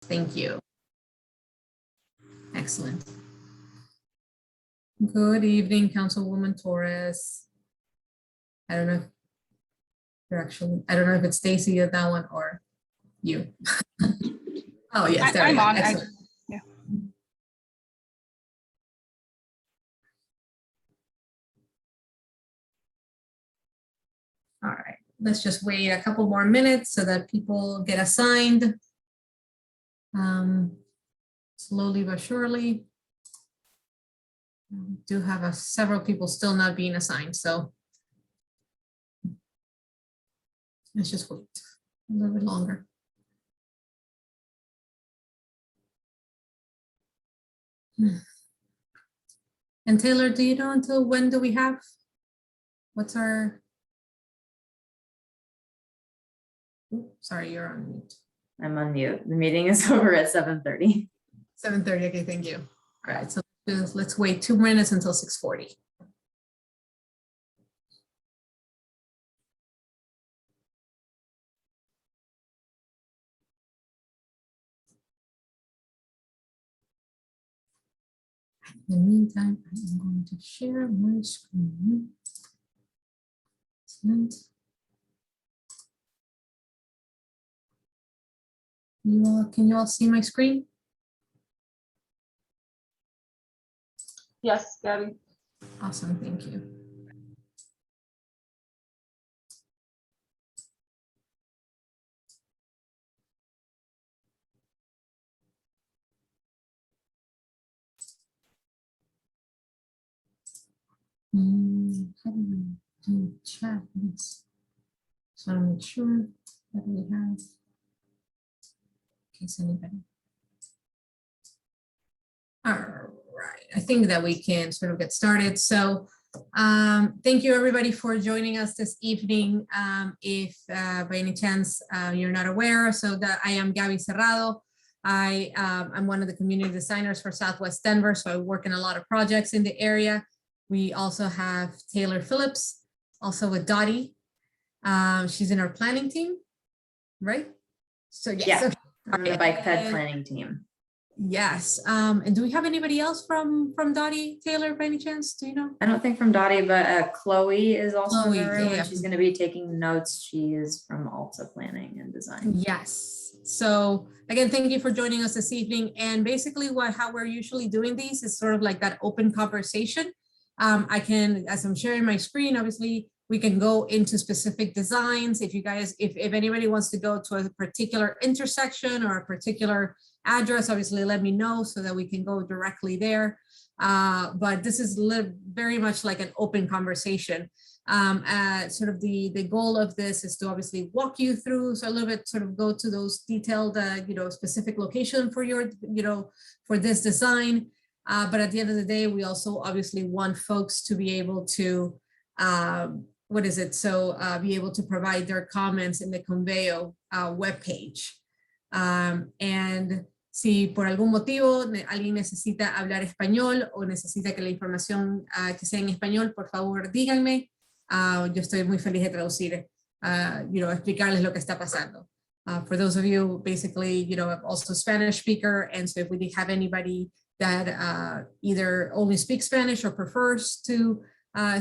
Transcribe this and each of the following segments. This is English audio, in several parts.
Thank you. Excellent. Good evening, Councilwoman Torres. I don't know if you're actually, I don't know if it's Stacy at that one or you. Oh, yes, there we go. Excellent. Yeah. All right, let's just wait a couple more minutes so that people get assigned. Slowly but surely. We do have several people still not being assigned, so let's just wait a little bit longer. And Taylor, do you know until when do we have? What's our? Ooh, sorry, you're on mute. I'm on mute. The meeting is over at 7:30. 7:30. Okay, thank you. All right, so let's wait 2 minutes until 6:40. In the meantime, I'm going to share my screen. Excellent. Can you all see my screen? Yes, Gabby. Awesome, thank you. How do we do chat? So I'll make sure that we have, in case anybody. All right, I think that we can sort of get started. So thank you everybody for joining us this evening. If by any chance you're not aware, so that I am Gabby Cerrado. I'm one of the community designers for Southwest Denver, so I work in a lot of projects in the area. We also have Taylor Phillips, also with Dottie. She's in our planning team, right? So yes, Yeah, okay. I'm the bike ped planning team. Yes, and do we have anybody else from Dottie, Taylor, by any chance? Do you know? I don't think from Dottie, but Chloe is also Chloe, in the room, yeah. and she's going to be taking notes. She is from Alta Planning and Design. Yes. So again, thank you for joining us this evening. And basically how we're usually doing these is sort of like that open conversation. I can, as I'm sharing my screen, obviously we can go into specific designs. If you guys, if anybody wants to go to a particular intersection or a particular address, obviously let me know so that we can go directly there. But this is very much like an open conversation. Sort of the goal of this is to obviously walk you through, so a little bit sort of go to those detailed, specific location for your, for this design. But at the end of the day, we also obviously want folks to be able to, be able to provide their comments in the Conveo webpage. And si por algún motivo alguien necesita hablar español o necesita que la información que sea en español, por favor díganme. Yo estoy muy feliz de traducir, explicarles lo que está pasando. For those of you, basically, I'm also a Spanish speaker, and so if we have anybody that either only speaks Spanish or prefers to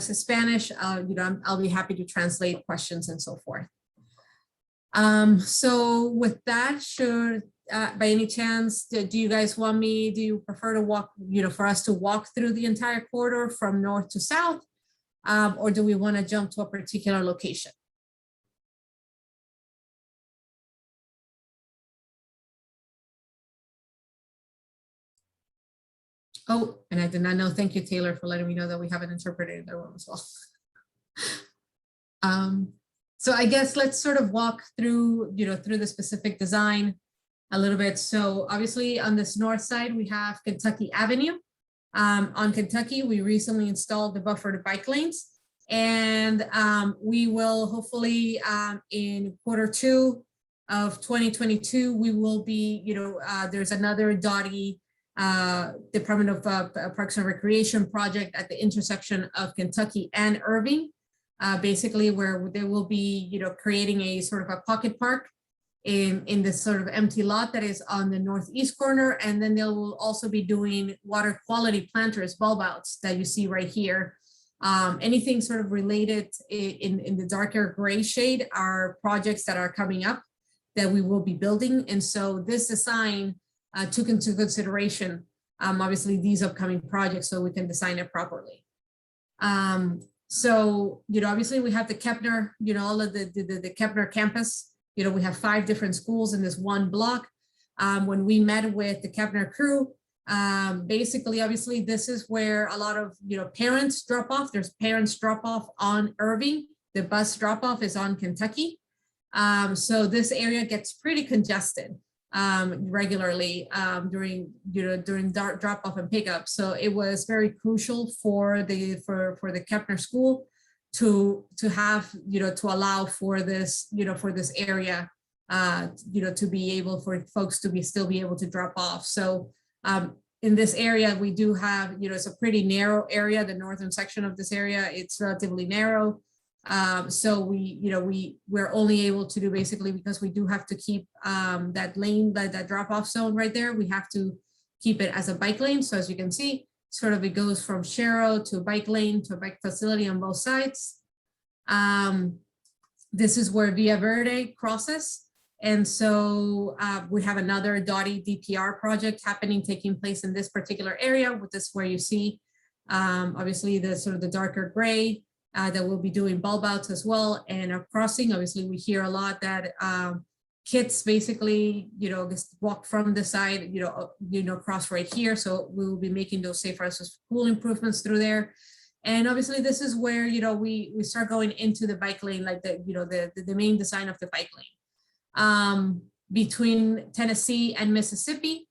Spanish, I'll be happy to translate questions and so forth. So with that, by any chance, do you guys want me, do you prefer to walk, for us to walk through the entire corridor from north to south? Or do we want to jump to a particular location? Oh, and I did not know. Thank you, Taylor, for letting me know that we have an interpreter in the room as well. So I guess let's sort of walk through, through the specific design a little bit. So obviously on this north side, we have Kentucky Avenue. On Kentucky, we recently installed the buffered bike lanes, and we will hopefully in Q2 of 2022, we will be, there's another Dottie Department of Parks and Recreation project at the intersection of Kentucky and Irving, basically where they will be, creating a sort of a pocket park in this sort of empty lot that is on the northeast corner. And then they will also be doing water quality planters, bulb outs that you see right here. Anything sort of related in the darker gray shade are projects that are coming up that we will be building. And so this design took into consideration, obviously, these upcoming projects so we can design it properly. So, obviously we have the Kepner, all of the Kepner campus. We have 5 different schools in this one block. When we met with the Kepner crew, basically, obviously, this is where a lot of, parents drop off. There's parents drop off on Irving. The bus drop off is on Kentucky. So this area gets pretty congested regularly during drop off and pickup. So it was very crucial for the Kepner school to have, to allow for this, for this area, to be able for folks to still be able to drop off. So in this area, we do have, it's a pretty narrow area. The northern section of this area, it's relatively narrow. So we're only able to do basically because we do have to keep that lane, that drop off zone right there. We have to keep it as a bike lane. So as you can see, sort of it goes from Sharrow to a bike lane to a bike facility on both sides. This is where Via Verde crosses. And so we have another Dottie DPR project taking place in this particular area, with this where you see obviously the sort of the darker gray that we'll be doing bulb outs as well. And a crossing, obviously we hear a lot that kids basically, just walk from the side, cross right here. So we will be making those safe routes to school improvements through there. And obviously this is where, we start going into the bike lane, like the main design of the bike lane. Between Tennessee and Mississippi,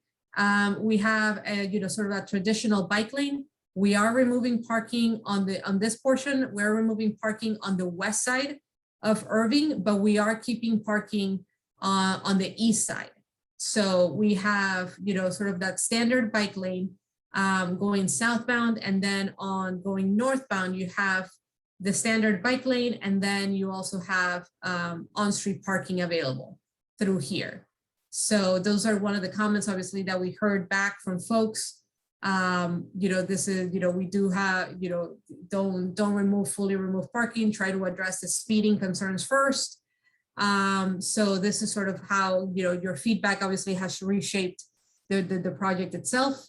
we have a, sort of a traditional bike lane. We are removing parking on this portion. We're removing parking on the west side of Irving, but we are keeping parking on the east side. So we have, sort of that standard bike lane going southbound, and then on going northbound, you have the standard bike lane, and then you also have on-street parking available through here. So those are one of the comments, obviously, that we heard back from folks. This is, we do have, don't fully remove parking, try to address the speeding concerns first. So this is sort of how, your feedback obviously has reshaped the project itself.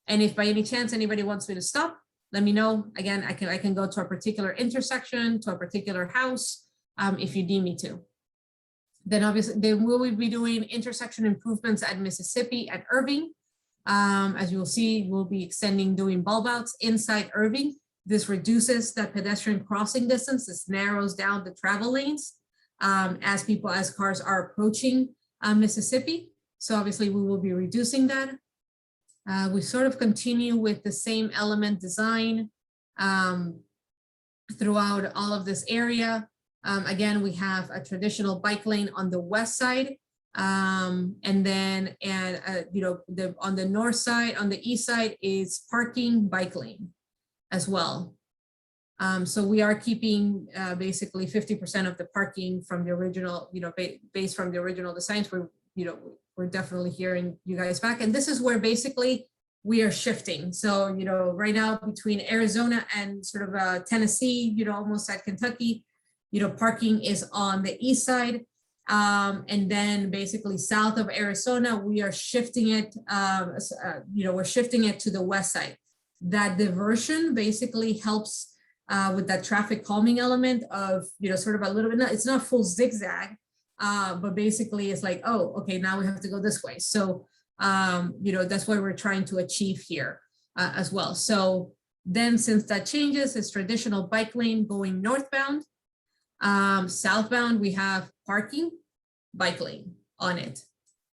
And if by any chance anybody wants me to stop, let me know. Again, I can go to a particular intersection, to a particular house, if you need me to. Then obviously, then we'll be doing intersection improvements at Mississippi and Irving. As you will see, we'll be doing bulb outs inside Irving. This reduces the pedestrian crossing distance. This narrows down the travel lanes as cars are approaching Mississippi. So obviously we will be reducing that. We sort of continue with the same element design throughout all of this area. Again, we have a traditional bike lane on the west side. And then, on the north side, on the east side is parking bike lane as well. So we are keeping basically 50% of the parking from the original, based from the original designs. We're definitely hearing you guys back. And this is where basically we are shifting. So, right now between Arizona and sort of Tennessee, almost at Kentucky, parking is on the east side. And then basically south of Arizona, we are shifting it, we're shifting it to the west side. That diversion basically helps with that traffic calming element of, sort of a little bit, it's not full zigzag, but basically it's like, oh, okay, now we have to go this way. So, that's what we're trying to achieve here as well. So then since that changes, it's traditional bike lane going northbound. Southbound, we have parking, bike lane on it.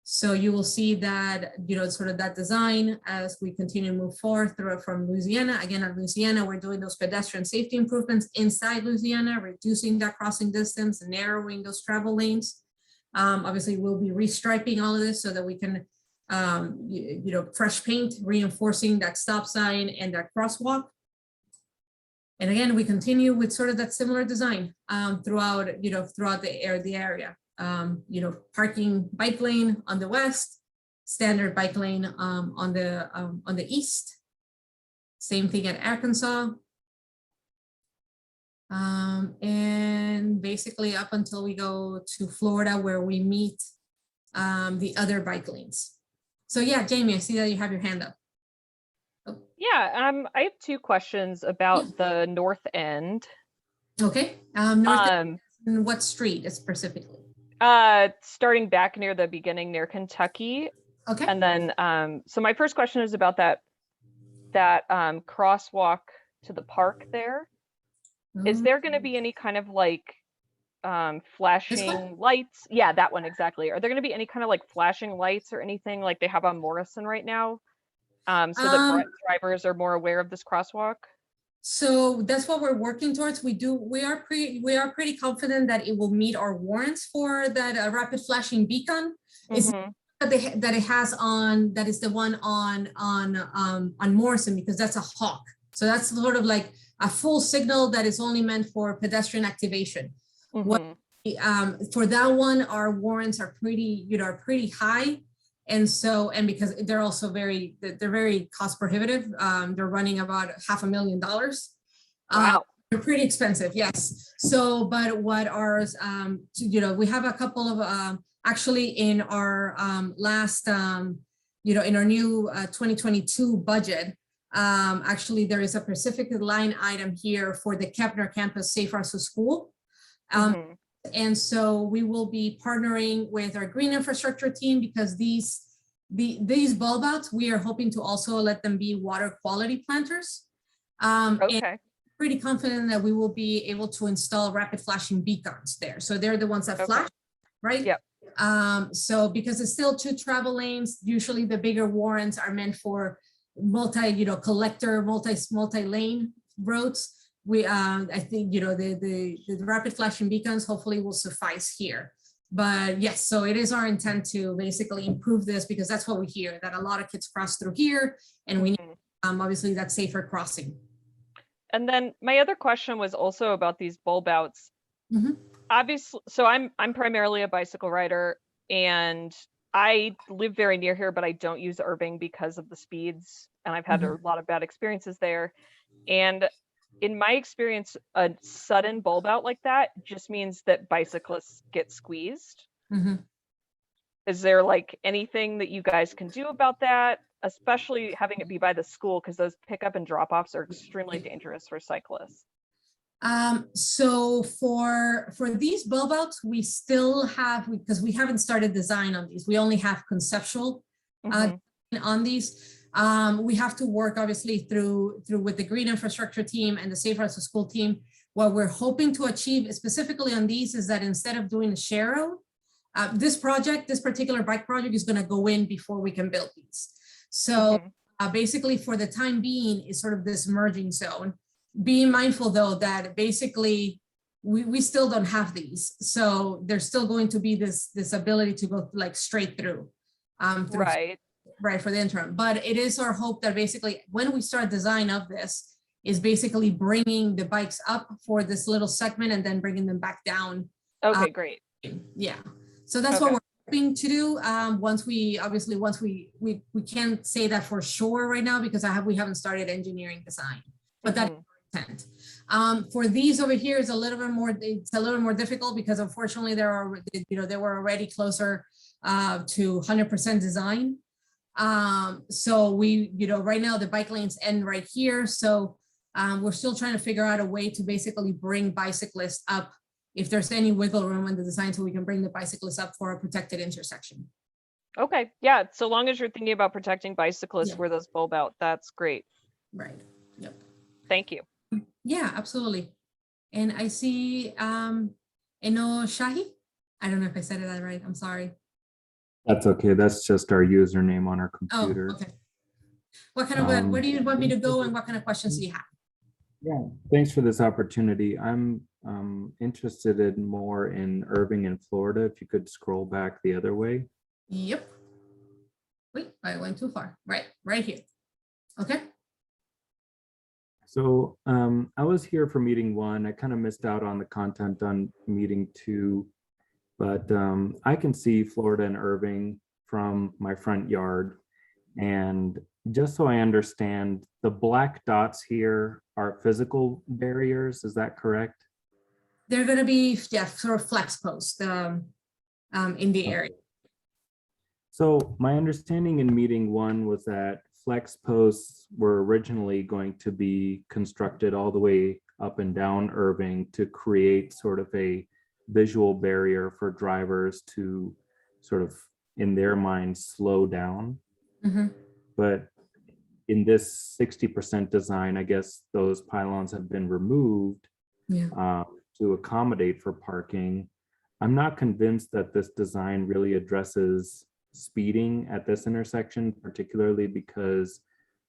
So you will see that, sort of that design as we continue to move forward from Louisiana. Again, at Louisiana, we're doing those pedestrian safety improvements inside Louisiana, reducing that crossing distance, narrowing those travel lanes. Obviously, we'll be restriping all of this so that we can, fresh paint, reinforcing that stop sign and that crosswalk. And again, we continue with sort of that similar design throughout the area. parking bike lane on the west, standard bike lane on the east. Same thing at Arkansas. And basically up until we go to Florida where we meet the other bike lanes. So yeah, Jamie, I see that you have your hand up. Yeah, I have two questions about the north end. Okay, north end, what street specifically? Starting back near the beginning near Kentucky. Okay. And then, so my first question is about that crosswalk to the park there. Is there going to be any kind of like flashing lights? Yeah, that one exactly. Are there going to be any kind of like flashing lights or anything like they have on Morrison right now? So that drivers are more aware of this crosswalk? So that's what we're working towards. We are pretty confident that it will meet our warrants for that rapid flashing beacon. Is that it has on, that is the one on Morrison, because that's a hawk. So that's sort of like a full signal that is only meant for pedestrian activation. For that one, our warrants are pretty high. And so, and because they're also they're very cost prohibitive. They're running about $500,000. Wow. They're pretty expensive, yes. So, but what ours, we have a couple of, actually in our last, in our new 2022 budget, actually there is a specific line item here for the Kepner campus Safe Routes to School. And so we will be partnering with our green infrastructure team, because these bulb outs, we are hoping to also let them be water quality planters. And pretty confident that we will be able to install rapid flashing beacons there. So they're the ones that flash, right? Yep. So because it's still 2 travel lanes, usually the bigger warrants are meant for collector, multi-lane roads. We, I think, the rapid flashing beacons hopefully will suffice here. But yes, so it is our intent to basically improve this, because that's what we hear, that a lot of kids cross through here, and we need obviously that safer crossing. And then my other question was also about these bulb outs. Obviously, so I'm primarily a bicycle rider, and I live very near here, but I don't use Irving because of the speeds, and I've had a lot of bad experiences there. And in my experience, a sudden bulb out like that just means that bicyclists get squeezed. Is there like anything that you guys can do about that, especially having it be by the school, because those pickup and drop offs are extremely dangerous for cyclists? So for these bulb outs, we still have, because we haven't started design on these, we only have conceptual on these. We have to work obviously through with the green infrastructure team and the Safe Routes to School team. What we're hoping to achieve specifically on these is that instead of doing a share road, this particular bike project is going to go in before we can build these. So basically for the time being is sort of this merging zone. Being mindful though that basically we still don't have these. So there's still going to be this ability to go like straight through. Right, for the interim. But it is our hope that basically when we start design of this is basically bringing the bikes up for this little segment and then bringing them back down. Okay, great. Yeah, so that's what we're hoping to do. Once we can't say that for sure right now, because we haven't started engineering design, but that's our intent. For these over here is a little bit more, it's a little more difficult, because unfortunately they were already closer to 100% design. So we, right now the bike lanes end right here. So we're still trying to figure out a way to basically bring bicyclists up, if there's any wiggle room in the design, so we can bring the bicyclists up for a protected intersection. Okay, yeah, so long as you're thinking about protecting bicyclists where those bulb out, that's great. Right, yep. Thank you. Yeah, absolutely. And I see Eno Shahi. I don't know if I said it right, I'm sorry. That's okay. That's just our username on our computer. Oh, okay. What kind of, where do you want me to go, and what kind of questions do you have? Yeah, thanks for this opportunity. I'm interested in more in Irving in Florida. If you could scroll back the other way. Yep. Wait, I went too far. Right here. Okay. So I was here for meeting 1. I kind of missed out on the content on meeting 2. But I can see Florida and Irving from my front yard. And just so I understand, the black dots here are physical barriers, is that correct? They're going to be, yeah, sort of flex posts in the area. So my understanding in meeting one was that flex posts were originally going to be constructed all the way up and down Irving to create sort of a visual barrier for drivers to sort of, in their minds, slow down. But in this 60% design, I guess those pylons have been removed to accommodate for parking. I'm not convinced that this design really addresses speeding at this intersection, particularly because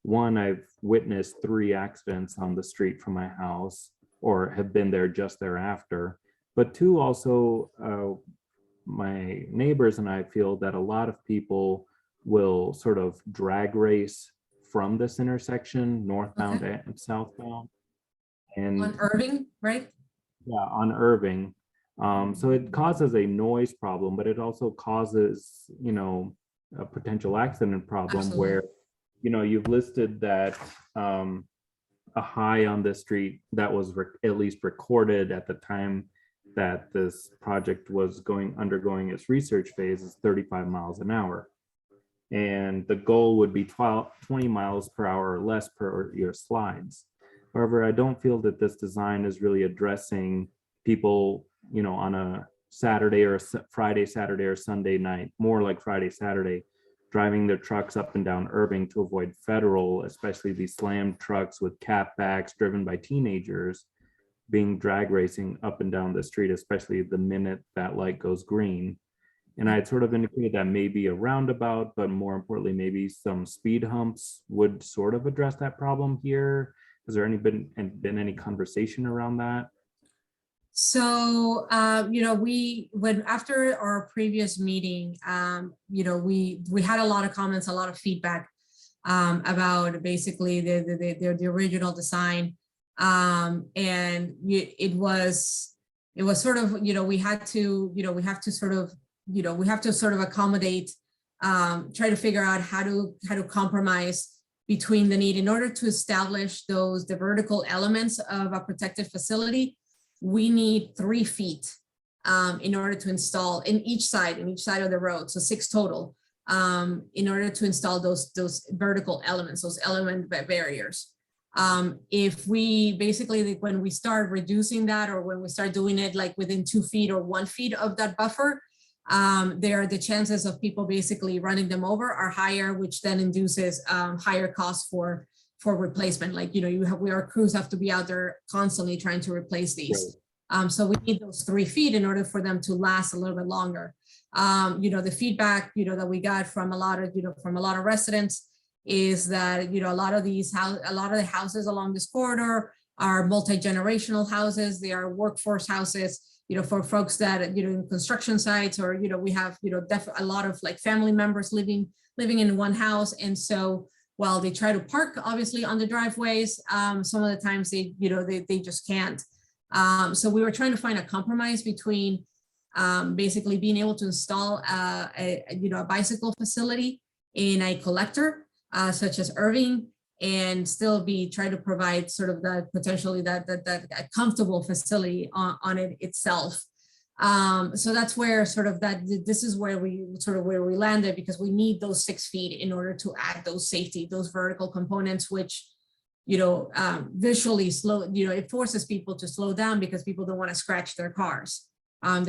one, I've witnessed 3 accidents on the street from my house or have been there just thereafter. But 2, also my neighbors and I feel that a lot of people will sort of drag race from this intersection, northbound and southbound. And on Irving, right? Yeah, on Irving. So it causes a noise problem, but it also causes, a potential accident problem. Absolutely. Where, you've listed that a high on the street that was at least recorded at the time that this project was undergoing its research phase is 35 miles an hour. And the goal would be 20 miles per hour or less per your slides. However, I don't feel that this design is really addressing people, on a Saturday or Friday, Saturday or Sunday night, more like Friday, Saturday, driving their trucks up and down Irving to avoid federal, especially these slammed trucks with catbacks driven by teenagers being drag racing up and down the street, especially the minute that light goes green. And I had sort of indicated that maybe a roundabout, but more importantly, maybe some speed humps would sort of address that problem here. Has there been any conversation around that? So, after our previous meeting, we had a lot of comments, a lot of feedback about basically the original design. And it was sort of, we have to sort of accommodate, try to figure out how to compromise between the need in order to establish the vertical elements of a protected facility. We need 3 feet in order to install in each side of the road, so 6 total, in order to install those vertical elements, those element barriers. If we basically, when we start reducing that, or when we start doing it like within 2 feet or 1 feet of that buffer, the chances of people basically running them over are higher, which then induces higher costs for replacement. Like, our crews have to be out there constantly trying to replace these. So we need those 3 feet in order for them to last a little bit longer. The feedback, that we got from a lot of residents is that, a lot of the houses along this corridor are multi-generational houses. They are workforce houses, for folks that, in construction sites, or, we have, a lot of like family members living in one house. And so while they try to park obviously on the driveways, some of the times they just can't. So we were trying to find a compromise between basically being able to install a bicycle facility in a collector such as Irving, and still try to provide sort of that potentially that comfortable facility on it itself. So that's where this is where we landed, because we need those 6 feet in order to add those vertical components, which, visually slow, it forces people to slow down because people don't want to scratch their cars. Not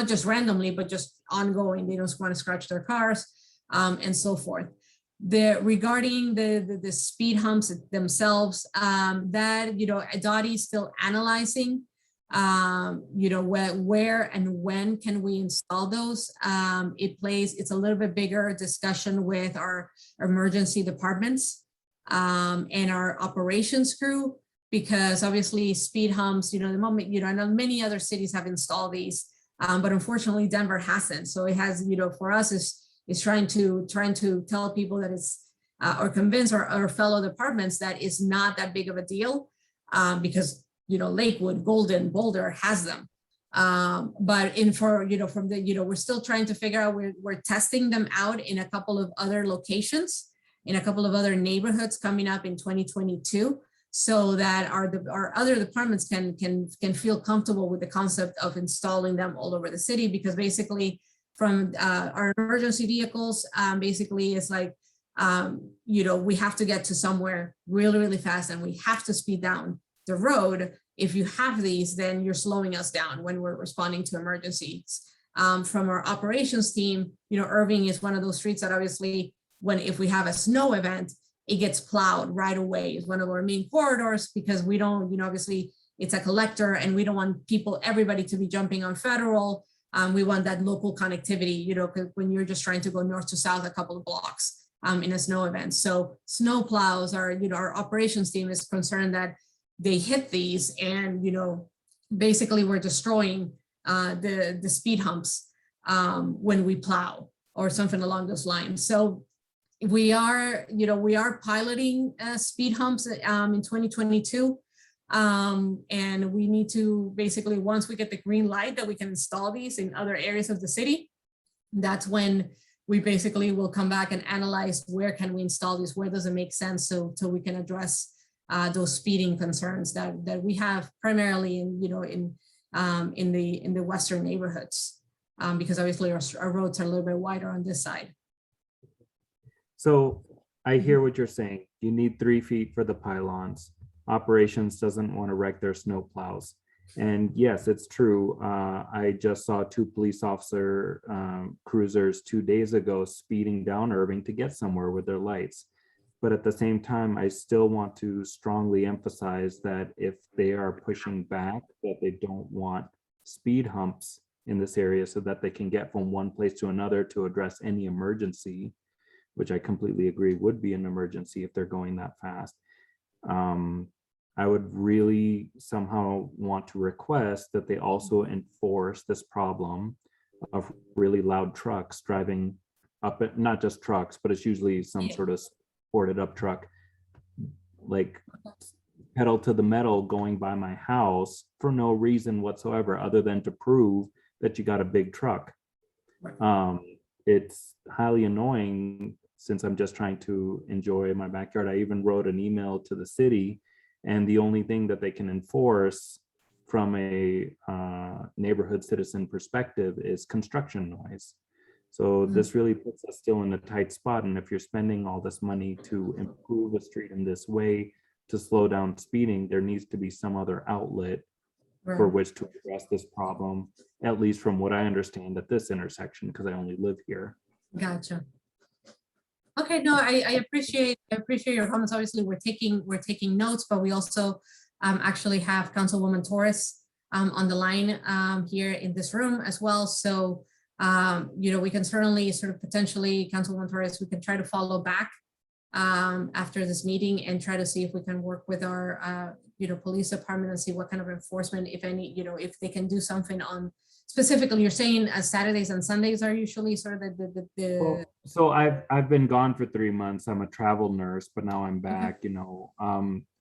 just randomly, but just ongoing. They don't want to scratch their cars, and so forth. Regarding the speed humps themselves, that, Dottie is still analyzing, where and when can we install those. It's a little bit bigger discussion with our emergency departments and our operations crew, because obviously speed humps, the moment, I know many other cities have installed these, but unfortunately Denver hasn't. So it has, for us is trying to tell people that it's or convince our fellow departments that it's not that big of a deal, because Lakewood, Golden, Boulder has them. But from the, we're still trying to figure out, we're testing them out in a couple of other locations, in a couple of other neighborhoods coming up in 2022, so that our other departments can feel comfortable with the concept of installing them all over the city. Because basically from our emergency vehicles, basically it's like, we have to get to somewhere really, really fast, and we have to speed down the road. If you have these, then you're slowing us down when we're responding to emergencies. From our operations team, Irving is one of those streets that obviously, if we have a snow event, it gets plowed right away. It's one of our main corridors, because we don't, obviously it's a collector, and we don't want everybody to be jumping on Federal. We want that local connectivity, because when you're just trying to go north to south a couple of blocks in a snow event. So snow plows are, our operations team is concerned that they hit these, and basically we're destroying the speed humps when we plow or something along those lines. So we are piloting speed humps in 2022, and we need to basically, once we get the green light that we can install these in other areas of the city, that's when we basically will come back and analyze where can we install these, where does it make sense, so we can address those speeding concerns that we have primarily in the western neighborhoods, because obviously our roads are a little bit wider on this side. So I hear what you're saying. You need 3 feet for the pylons. Operations doesn't want to wreck their snow plows. And yes, it's true. I just saw 2 police officer cruisers 2 days ago speeding down Irving to get somewhere with their lights. But at the same time, I still want to strongly emphasize that if they are pushing back, that they don't want speed humps in this area, so that they can get from one place to another to address any emergency, which I completely agree would be an emergency if they're going that fast. I would really somehow want to request that they also enforce this problem of really loud trucks driving up, not just trucks, but it's usually some sort of boarded up truck, like pedal to the metal, going by my house for no reason whatsoever, other than to prove that you got a big truck. It's highly annoying, since I'm just trying to enjoy my backyard. I even wrote an email to the city, and the only thing that they can enforce from a neighborhood citizen perspective is construction noise. So this really puts us still in a tight spot. And if you're spending all this money to improve a street in this way, to slow down speeding, there needs to be some other outlet for which to address this problem, at least from what I understand at this intersection, because I only live here. Gotcha. Okay, no, I appreciate your comments. Obviously, we're taking notes, but we also actually have Councilwoman Torres on the line here in this room as well. So we can certainly sort of potentially, Councilwoman Torres, we can try to follow back after this meeting and try to see if we can work with our police department and see what kind of enforcement, if any, if they can do something on. Specifically, you're saying Saturdays and Sundays are usually sort of the Well, so I've been gone for 3 months. I'm a travel nurse, but now I'm back.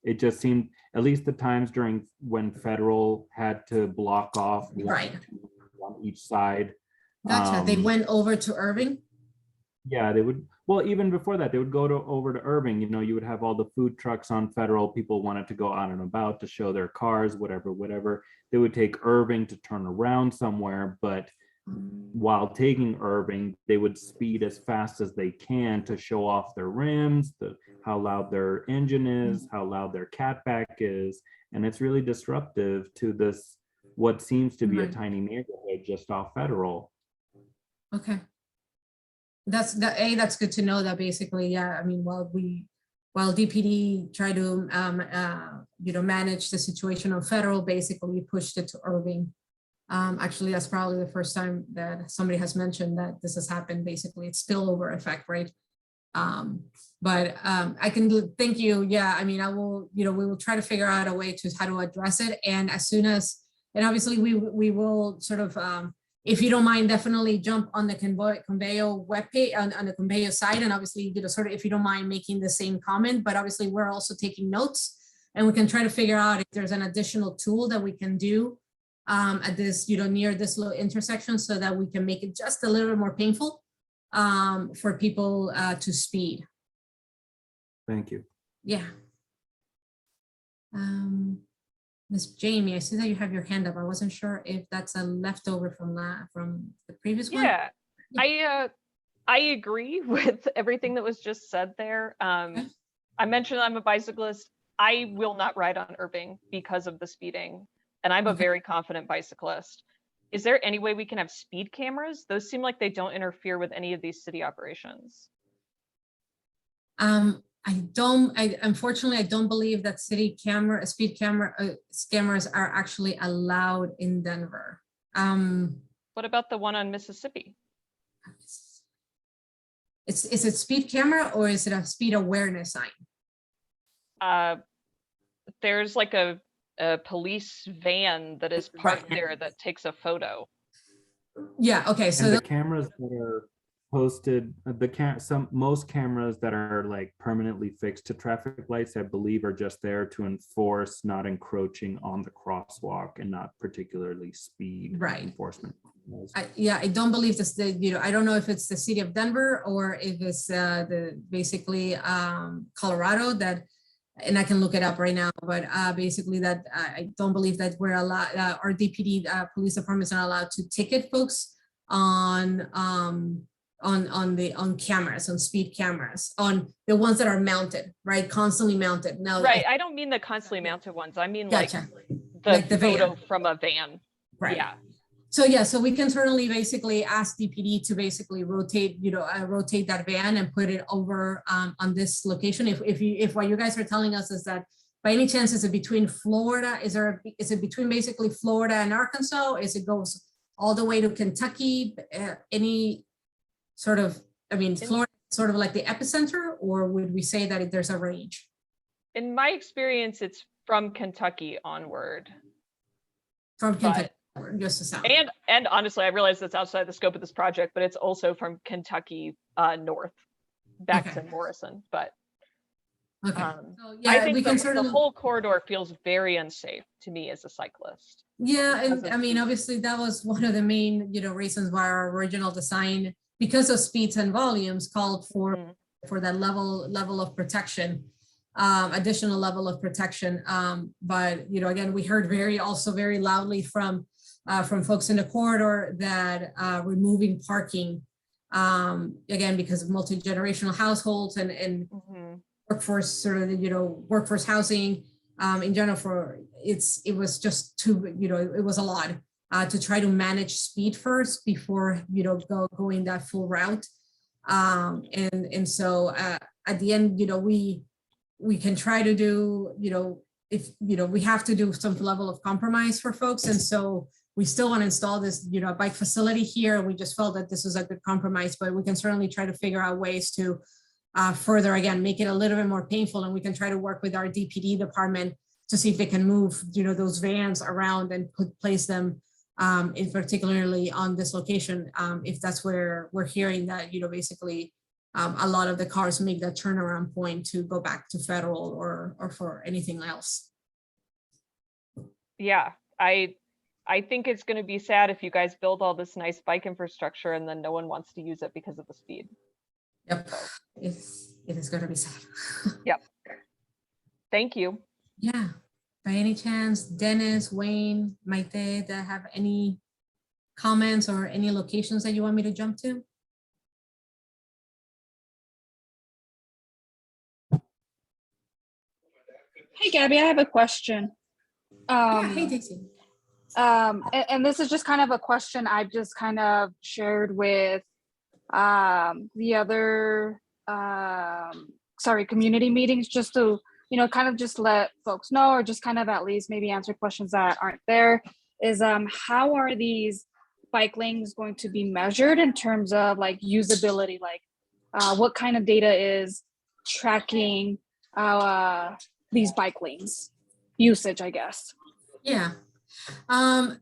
It just seemed, at least the times during when Federal had to block off on each side. Gotcha. They went over to Irving. Yeah, they would. Well, even before that, they would go over to Irving. You would have all the food trucks on Federal. People wanted to go out and about to show their cars, whatever. They would take Irving to turn around somewhere, but while taking Irving, they would speed as fast as they can to show off their rims, how loud their engine is, how loud their catback is. And it's really disruptive to this, what seems to be a tiny neighborhood just off Federal. Okay. That's good to know that basically, yeah, I mean, while DPD try to manage the situation on Federal, basically pushed it to Irving. Actually, that's probably the first time that somebody has mentioned that this has happened. Basically, it's spillover effect, right? But I can thank you. Yeah, I mean, I will, we will try to figure out a way to how to address it. And as soon as, and obviously we will sort of, if you don't mind, definitely jump on the Conveyo webpage, on the Conveyo site, and obviously, sort of, if you don't mind making the same comment, but obviously we're also taking notes, and we can try to figure out if there's an additional tool that we can do at this, near this little intersection so that we can make it just a little bit more painful for people to speed. Thank you. Yeah. Miss Jamie, I see that you have your hand up. I wasn't sure if that's a leftover from the previous one. Yeah, I agree with everything that was just said there. Okay. I mentioned I'm a bicyclist. I will not ride on Irving because of the speeding, and I'm a very confident bicyclist. Is there any way we can have speed cameras? Those seem like they don't interfere with any of these city operations. Unfortunately, I don't believe that speed cameras are actually allowed in Denver. What about the one on Mississippi? Is it speed camera or is it a speed awareness sign? There's like a police van that is parked there that takes a photo. Yeah, okay, so And the cameras that are posted, most cameras that are like permanently fixed to traffic lights, I believe, are just there to enforce not encroaching on the crosswalk and not particularly speed enforcement. I don't believe this. I don't know if it's the city of Denver or if it's basically Colorado that, and I can look it up right now. But basically, that I don't believe that we're allowed. Our DPD police departments are allowed to ticket folks on cameras, on speed cameras, on the ones that are mounted, right, constantly mounted. Now, right, I don't mean the constantly mounted ones. I mean gotcha. like the photo from a van. Right. Yeah. So we can certainly basically ask DPD to basically rotate that van and put it over on this location. If what you guys are telling us is that by any chance is it between Florida? Is it between basically Florida and Arkansas? Is it goes all the way to Kentucky? Any sort of, Florida sort of like the epicenter, or would we say that there's a range? In my experience, it's from Kentucky onward. From Kentucky. Just to sound. And honestly, I realize that's outside the scope of this project, but it's also from Kentucky north back to Morrison. But okay, so, yeah, I think we can certainly, the whole corridor feels very unsafe to me as a cyclist. Yeah, and obviously that was one of the main reasons why our original design, because of speeds and volumes, called for that level of protection. Additional level of protection. But again, we heard very loudly from folks in the corridor that removing parking, again, because of multi-generational households and workforce sort of workforce housing in general, it was just too, it was a lot to try to manage speed first before going that full route. And so at the end, we can try to do, if, we have to do some level of compromise for folks. And so we still want to install this, bike facility here. We just felt that this was a good compromise, but we can certainly try to figure out ways to further, again, make it a little bit more painful. And we can try to work with our DPD department to see if they can move, those vans around and place them in particularly on this location. If that's where we're hearing that, basically, a lot of the cars make that turnaround point to go back to federal or for anything else. Yeah, I think it's going to be sad if you guys build all this nice bike infrastructure and then no one wants to use it because of the speed. Yep, it is going to be sad. Yep. Thank you. Yeah. By any chance, Dennis, Wayne, Maite, that have any comments or any locations that you want me to jump to? Hey, Gabby, I have a question. Hey, Dixie. And this is just kind of a question I've just kind of shared with the other, community meetings, just to, kind of just let folks know, or just kind of at least maybe answer questions that aren't there, is how are these bike lanes going to be measured in terms of like usability? Like what kind of data is tracking these bike lanes usage, I guess? Yeah.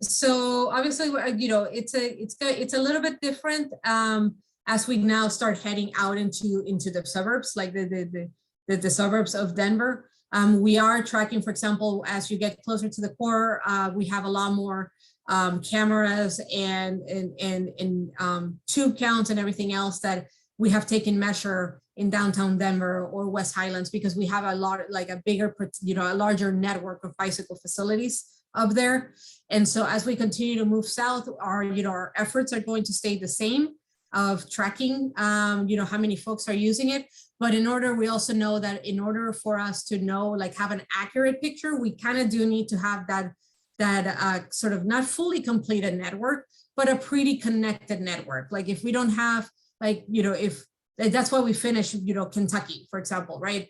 So obviously, it's a little bit different as we now start heading out into the suburbs, like the suburbs of Denver. We are tracking, for example, as you get closer to the core, we have a lot more cameras and tube counts and everything else that we have taken measure in downtown Denver or West Highlands, because we have a lot, like a bigger, a larger network of bicycle facilities up there. And so as we continue to move south, our efforts are going to stay the same of tracking, how many folks are using it. But we also know that in order for us to know, like have an accurate picture, we kind of do need to have that sort of not fully completed network, but a pretty connected network. Like if we don't have, like, if that's why we finished, Kentucky, for example, right?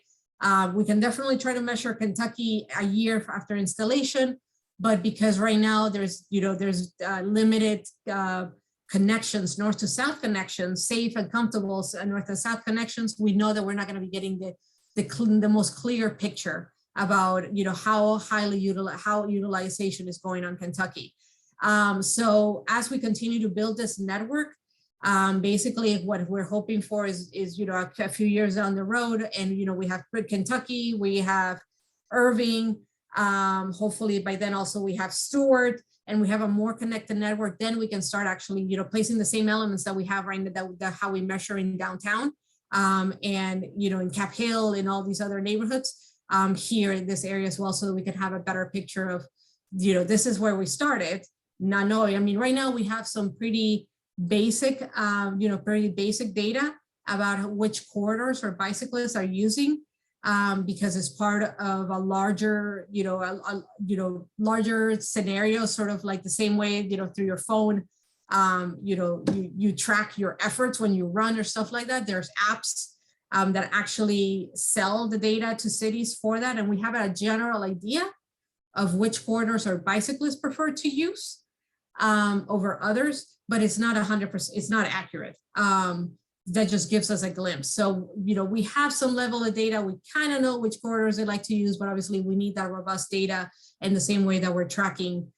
We can definitely try to measure Kentucky a year after installation, but because right now there's limited connections, north to south connections, safe and comfortable north and south connections, we know that we're not going to be getting the most clear picture about how utilization is going on Kentucky. So as we continue to build this network, basically what we're hoping for is a few years down the road, and we have Kentucky, we have Irving, hopefully by then also we have Stewart, and we have a more connected network. Then we can start actually placing the same elements that we have right now, that how we measure in downtown, and in Cap Hill and all these other neighborhoods here in this area as well, so that we can have a better picture of this is where we started. Not knowing, I mean, right now we have some pretty basic data about which corridors our bicyclists are using, because it's part of a larger, larger scenario, sort of like the same way, through your phone, you track your efforts when you run or stuff like that. There's apps that actually sell the data to cities for that. And we have a general idea of which corridors our bicyclists prefer to use over others, but it's not 100%, it's not accurate. That just gives us a glimpse. So, we have some level of data. We kind of know which corridors they like to use, but obviously we need that robust data in the same way that we're tracking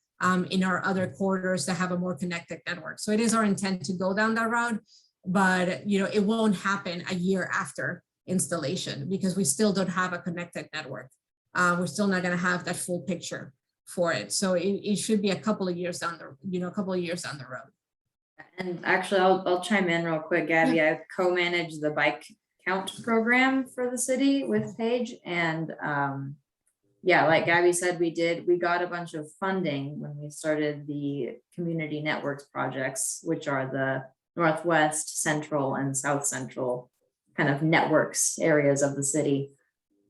in our other corridors that have a more connected network. So it is our intent to go down that route, but it won't happen a year after installation, because we still don't have a connected network. We're still not going to have that full picture for it. So it should be a couple of years down the road. And actually, I'll chime in real quick, Gabby. I co-manage the bike count program for the city with Paige, and yeah, like Gabby said, we got a bunch of funding when we started the community networks projects, which are the Northwest, Central, and South Central kind of networks areas of the city.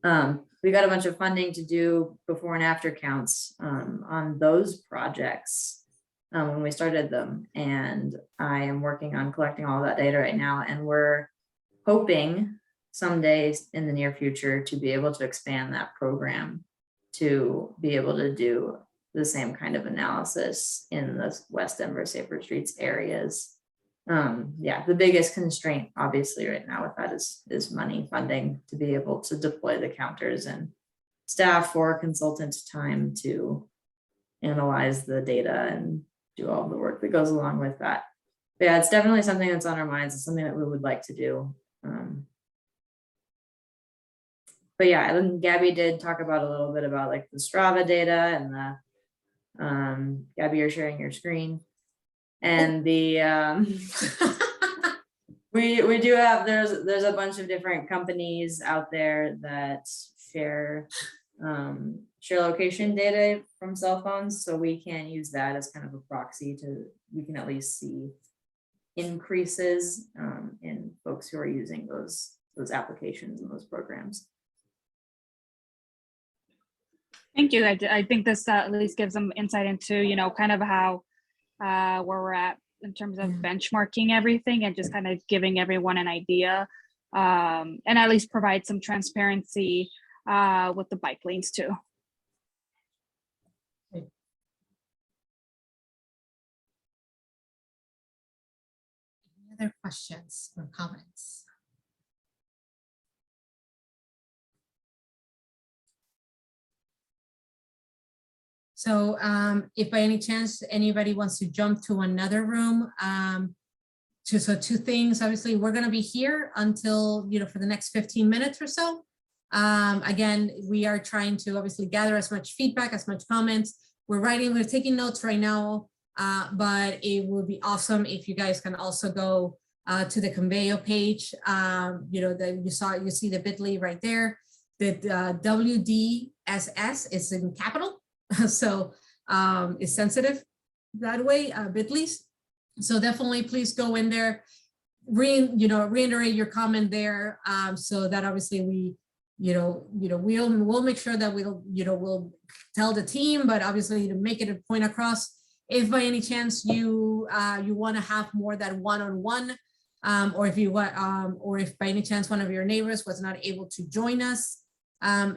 We got a bunch of funding to do before and after counts on those projects when we started them. And I am working on collecting all of that data right now. And we're hoping someday in the near future to be able to expand that program to be able to do the same kind of analysis in the West Denver Safer Streets areas. Yeah, the biggest constraint obviously right now with that is money, funding, to be able to deploy the counters and staff or consultant time to analyze the data and do all the work that goes along with that. But yeah, it's definitely something that's on our minds. It's something that we would like to do. But yeah, then Gabby did talk about a little bit about like the Strava data and the Gabby, you're sharing your screen. And the we do have, there's a bunch of different companies out there that share location data from cell phones, so we can use that as kind of a proxy we can at least see increases in folks who are using those applications and those programs. Thank you. I think this at least gives them insight into, kind of how where we're at in terms of benchmarking everything and just kind of giving everyone an idea, and at least provide some transparency with the bike lanes too. Any other questions or comments? So if by any chance anybody wants to jump to another room, so two things, obviously we're going to be here until, for the next 15 minutes or so. Again, we are trying to obviously gather as much feedback, as much comments. We're taking notes right now but it would be awesome if you guys can also go to the Conveyo page. You know, that you see the bit.ly right there. The WDSS is in capital, so it's sensitive that way, bit.ly's. So definitely please go in there, reiterate your comment there, so that obviously we, we'll make sure that we'll tell the team, but obviously to make it a point across. If by any chance you want to have more than one-on-one, or if you want, or if by any chance one of your neighbors was not able to join us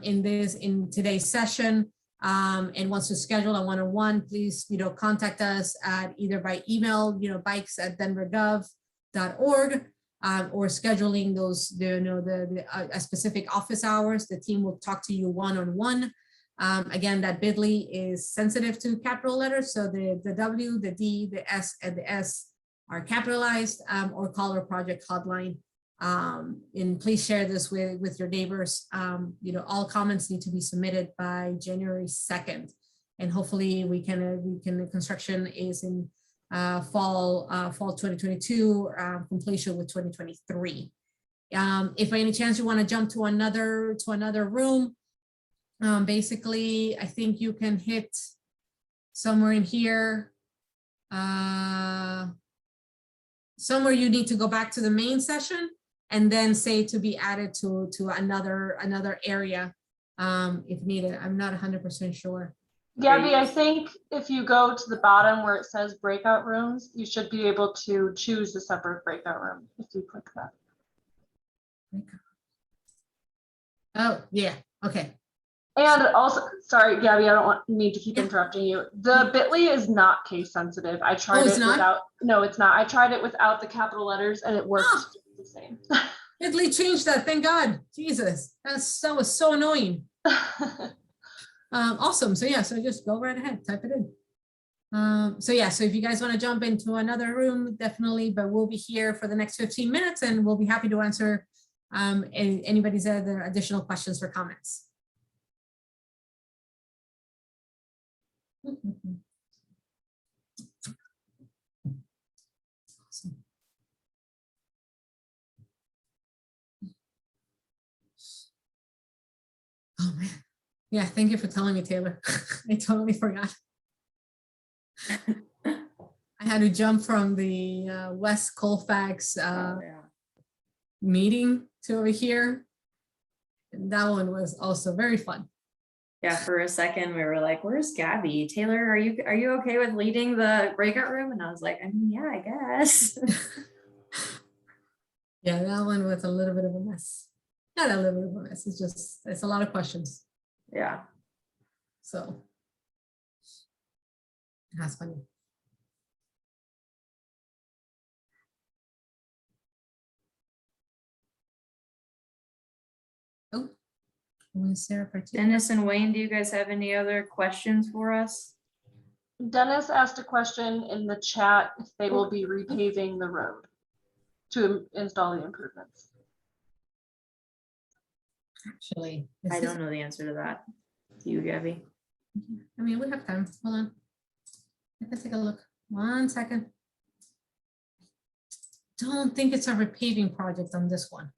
in today's session, and wants to schedule a one-on-one, please, contact us at either by email, bikes@denvergov.org, or scheduling those, a specific office hours. The team will talk to you one-on-one. Again, that bit.ly is sensitive to capital letters, so the W, the D, the S, and the S are capitalized, or call our project hotline. And please share this with your neighbors. All comments need to be submitted by January 2nd, and hopefully the construction is in fall 2022, completion with 2023. If by any chance you want to jump to another room, basically I think you can hit somewhere in here. Somewhere you need to go back to the main session and then say to be added to another area if needed. I'm not 100% sure. Gabby, I think if you go to the bottom where it says breakout rooms, you should be able to choose a separate breakout room if you click that. Oh, yeah, okay. And also, sorry, Gabby, I don't need to keep interrupting you. The bit.ly is not case sensitive. I tried it without, no, it's not. I tried it without the capital letters and it worked the same. Bit.ly changed that, thank God. Jesus, that was so annoying. Awesome, so yeah, so just go right ahead, type it in. So yeah, so if you guys want to jump into another room, definitely, but we'll be here for the next 15 minutes and we'll be happy to answer anybody's other additional questions or comments. Awesome. Oh man, yeah, thank you for telling me, Taylor. I totally forgot. I had to jump from the West Colfax meeting to over here. And that one was also very fun. Yeah, for a second we were like, where's Gabby? Taylor, are you okay with leading the breakout room? And I was like, I mean, yeah, I guess. Yeah, that one was a little bit of a mess. Not a little bit of a mess, it's a lot of questions. Yeah. So that's funny. Oh, Dennis and Wayne, do you guys have any other questions for us? Dennis asked a question in the chat if they will be repaving the road to install the improvements. Actually, I don't know the answer to that. Do you, Gabby? I mean, we have time. Hold on. Let's take a look. 1 second. Don't think it's a repaving project on this one.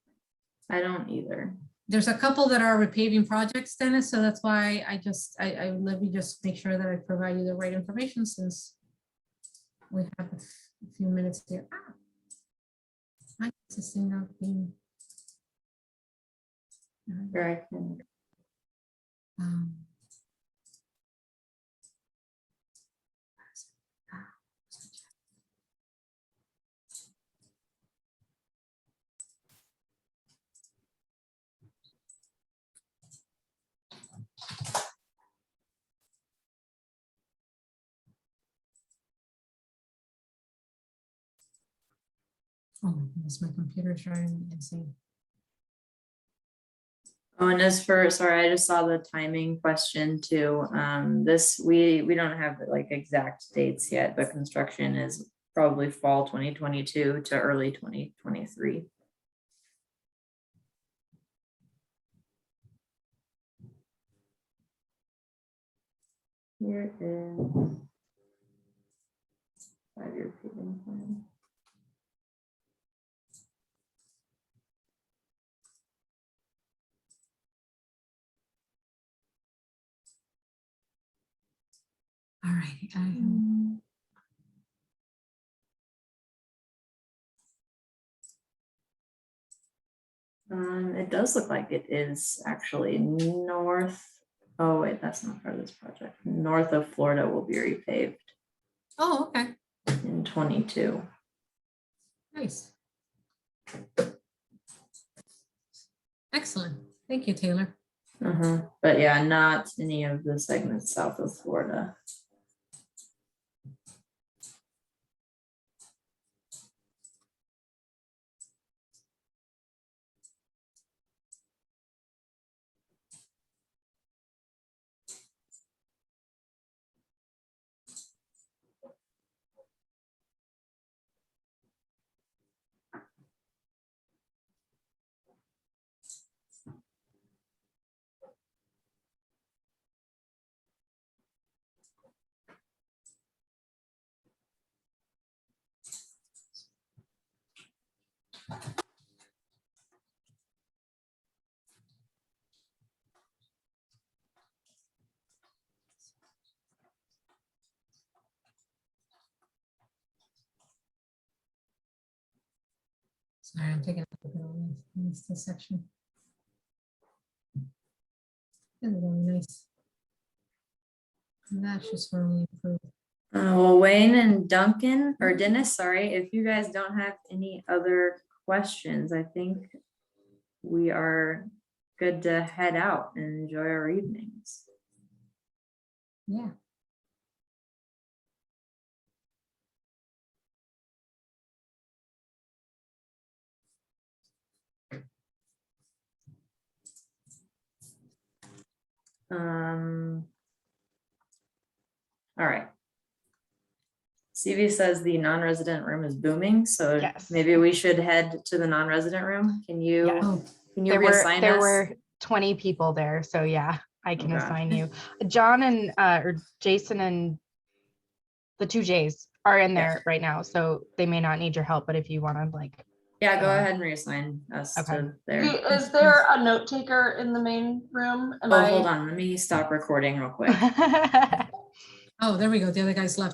I don't either. There's a couple that are repaving projects, Dennis, so that's why I let me just make sure that I provide you the right information since we have a few minutes here. I'm insisting on being. Here I can. Oh my goodness, my computer's driving me insane. Oh, and as for, sorry, I just saw the timing question too. This, we don't have like exact dates yet, but construction is probably fall 2022 to early 2023. Here is. 5-year paving plan. All right. It does look like it is actually north. Oh wait, that's not part of this project. North of Florida will be repaved Oh, okay. in 22. Nice. Excellent. Thank you, Taylor. But yeah, not any of the segments south of Florida. Sorry, I'm taking a look at all this section. That's really nice. And that's just really improved. Well, Wayne and Duncan, or Dennis, sorry, if you guys don't have any other questions, I think we are good to head out and enjoy our evenings. Yeah. All right. CV says the non-resident room is booming, so Yes. maybe we should head to the non-resident room. Can you, Yes. Oh, can you There reassign there us? were 20 people there, so yeah, I can Okay. assign you. John and or Jason and the 2 J's are in there right now, so they may not need your help, but if you want to like, Yeah, go ahead and reassign us Okay. to there. Is there a note taker in the main room? Oh, hold on. Let me stop recording real quick. oh, there we go. The other guy's left.